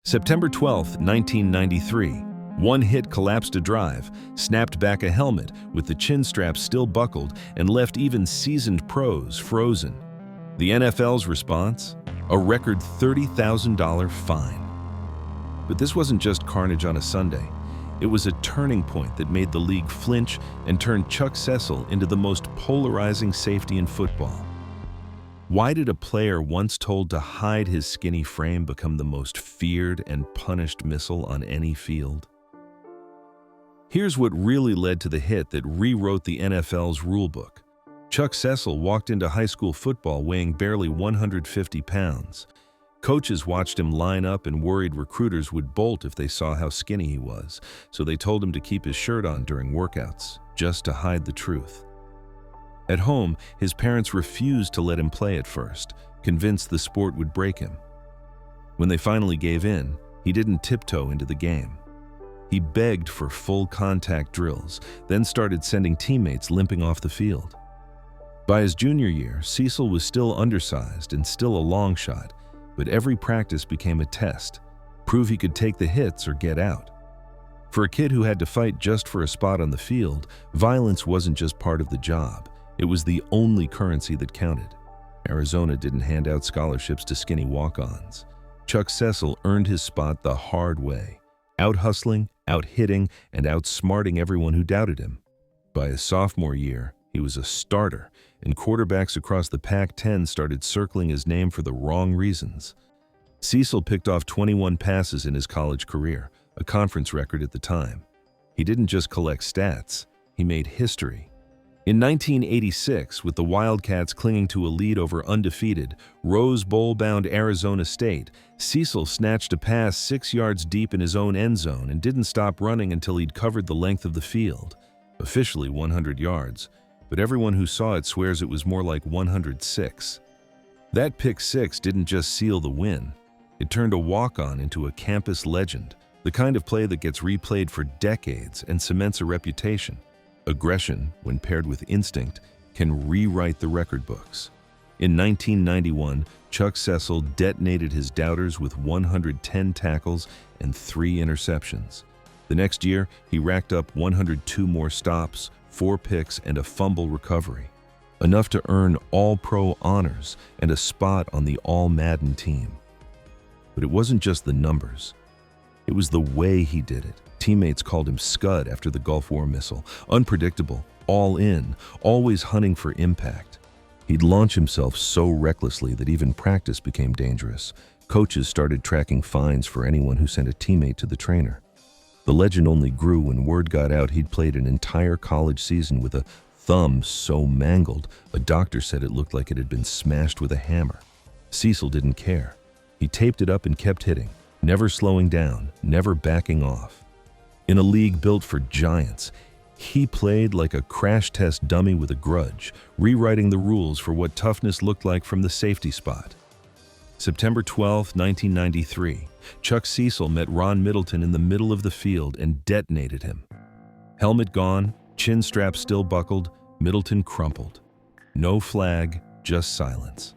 September 12, 1993. One hit collapsed a drive, snapped back a helmet with the chin strap still buckled, and left even seasoned pros frozen. The NFL's response? A record $30,000 fine. But this wasn't just carnage on a Sunday. It was a turning point that made the league flinch and turned Chuck Cecil into the most polarizing safety in football. Why did a player once told to hide his skinny frame become the most feared and punished missile on any field? Here's what really led to the hit that rewrote the NFL's rulebook. Chuck Cecil walked into high school football weighing barely 150 pounds. Coaches watched him line up and worried recruiters would bolt if they saw how skinny he was, so they told him to keep his shirt on during workouts, just to hide the truth. At home, his parents refused to let him play at first, convinced the sport would break him. When they finally gave in, he didn't tiptoe into the game. He begged for full contact drills, then started sending teammates limping off the field. By his junior year, Cecil was still undersized and still a long shot, but every practice became a test, prove he could take the hits or get out. For a kid who had to fight just for a spot on the field, violence wasn't just part of the job. It was the only currency that counted. Arizona didn't hand out scholarships to skinny walk-ons. Chuck Cecil earned his spot the hard way, out-hustling, out-hitting, and outsmarting everyone who doubted him. By his sophomore year, he was a starter, and quarterbacks across the Pac-10 started circling his name for the wrong reasons. Cecil picked off 21 passes in his college career, a conference record at the time. He didn't just collect stats, he made history. In 1986, with the Wildcats clinging to a lead over undefeated, Rose Bowl-bound Arizona State, Cecil snatched a pass 6 yards deep in his own end zone and didn't stop running until he'd covered the length of the field. Officially 100 yards, but everyone who saw it swears it was more like 106. That pick six didn't just seal the win. It turned a walk-on into a campus legend, the kind of play that gets replayed for decades and cements a reputation. Aggression, when paired with instinct, can rewrite the record books. In 1991, Chuck Cecil detonated his doubters with 110 tackles and 3 interceptions. The next year, he racked up 102 more stops, 4 picks, and a fumble recovery, enough to earn All-Pro honors and a spot on the All-Madden team. But it wasn't just the numbers. It was the way he did it. Teammates called him Scud after the Gulf War missile. Unpredictable, all in, always hunting for impact. He'd launch himself so recklessly that even practice became dangerous. Coaches started tracking fines for anyone who sent a teammate to the trainer. The legend only grew when word got out he'd played an entire college season with a thumb so mangled, a doctor said it looked like it had been smashed with a hammer. Cecil didn't care. He taped it up and kept hitting, never slowing down, never backing off. In a league built for giants, he played like a crash test dummy with a grudge, rewriting the rules for what toughness looked like from the safety spot. September 12, 1993, Chuck Cecil met Ron Middleton in the middle of the field and detonated him. Helmet gone, chin strap still buckled, Middleton crumpled. No flag, just silence.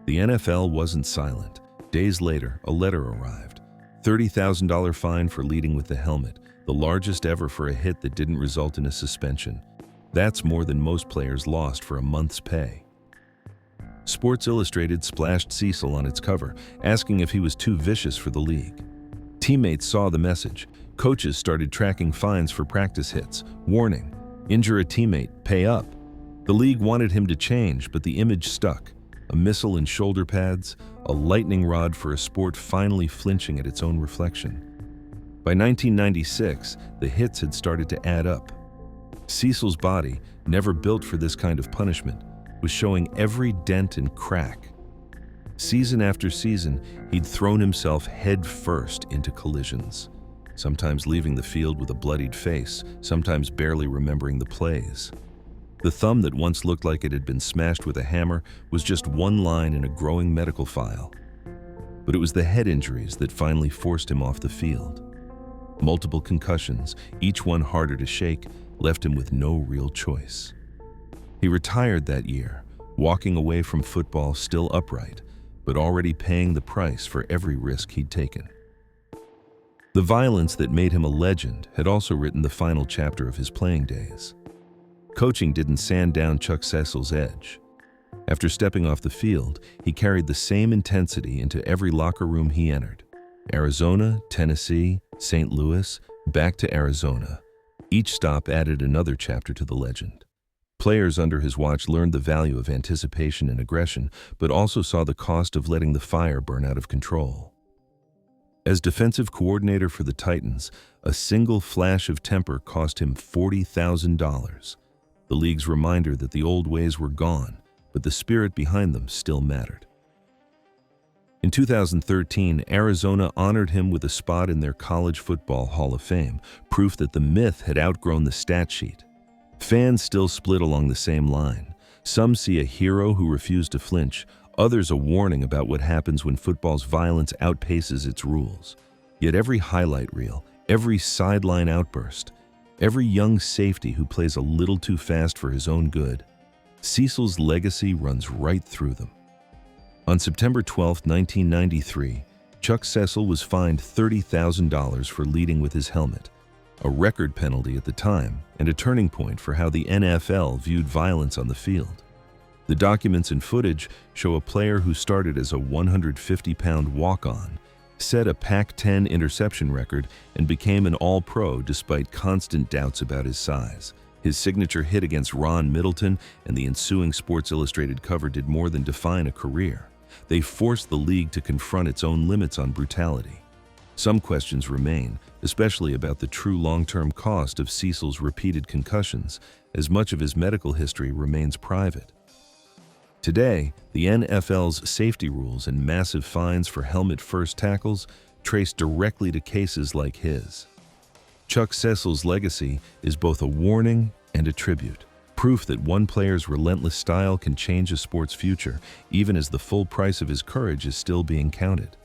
The NFL wasn't silent. Days later, a letter arrived. $30,000 fine for leading with the helmet, the largest ever for a hit that didn't result in a suspension. That's more than most players lost for a month's pay. Sports Illustrated splashed Cecil on its cover, asking if he was too vicious for the league. Teammates saw the message. Coaches started tracking fines for practice hits. Warning: injure a teammate, pay up. The league wanted him to change, but the image stuck. A missile in shoulder pads, a lightning rod for a sport finally flinching at its own reflection. By 1996, the hits had started to add up. Cecil's body, never built for this kind of punishment, was showing every dent and crack. Season after season, he'd thrown himself head first into collisions, sometimes leaving the field with a bloodied face, sometimes barely remembering the plays. The thumb that once looked like it had been smashed with a hammer was just one line in a growing medical file. But it was the head injuries that finally forced him off the field. Multiple concussions, each one harder to shake, left him with no real choice. He retired that year, walking away from football still upright, but already paying the price for every risk he'd taken. The violence that made him a legend had also written the final chapter of his playing days. Coaching didn't sand down Chuck Cecil's edge. After stepping off the field, he carried the same intensity into every locker room he entered. Arizona, Tennessee, St. Louis, back to Arizona. Each stop added another chapter to the legend. Players under his watch learned the value of anticipation and aggression, but also saw the cost of letting the fire burn out of control. As defensive coordinator for the Titans, a single flash of temper cost him $40,000. The league's reminder that the old ways were gone, but the spirit behind them still mattered. In 2013, Arizona honored him with a spot in their College Football Hall of Fame, proof that the myth had outgrown the stat sheet. Fans still split along the same line. Some see a hero who refused to flinch, others a warning about what happens when football's violence outpaces its rules. Yet every highlight reel, every sideline outburst, every young safety who plays a little too fast for his own good, Cecil's legacy runs right through them. On September 12, 1993, Chuck Cecil was fined $30,000 for leading with his helmet, a record penalty at the time and a turning point for how the NFL viewed violence on the field. The documents and footage show a player who started as a 150-pound walk-on, set a Pac-10 interception record, and became an All-Pro despite constant doubts about his size. His signature hit against Ron Middleton and the ensuing Sports Illustrated cover did more than define a career. They forced the league to confront its own limits on brutality. Some questions remain, especially about the true long-term cost of Cecil's repeated concussions, as much of his medical history remains private. Today, the NFL's safety rules and massive fines for helmet-first tackles trace directly to cases like his. Chuck Cecil's legacy is both a warning and a tribute, proof that one player's relentless style can change a sport's future, even as the full price of his courage is still being counted.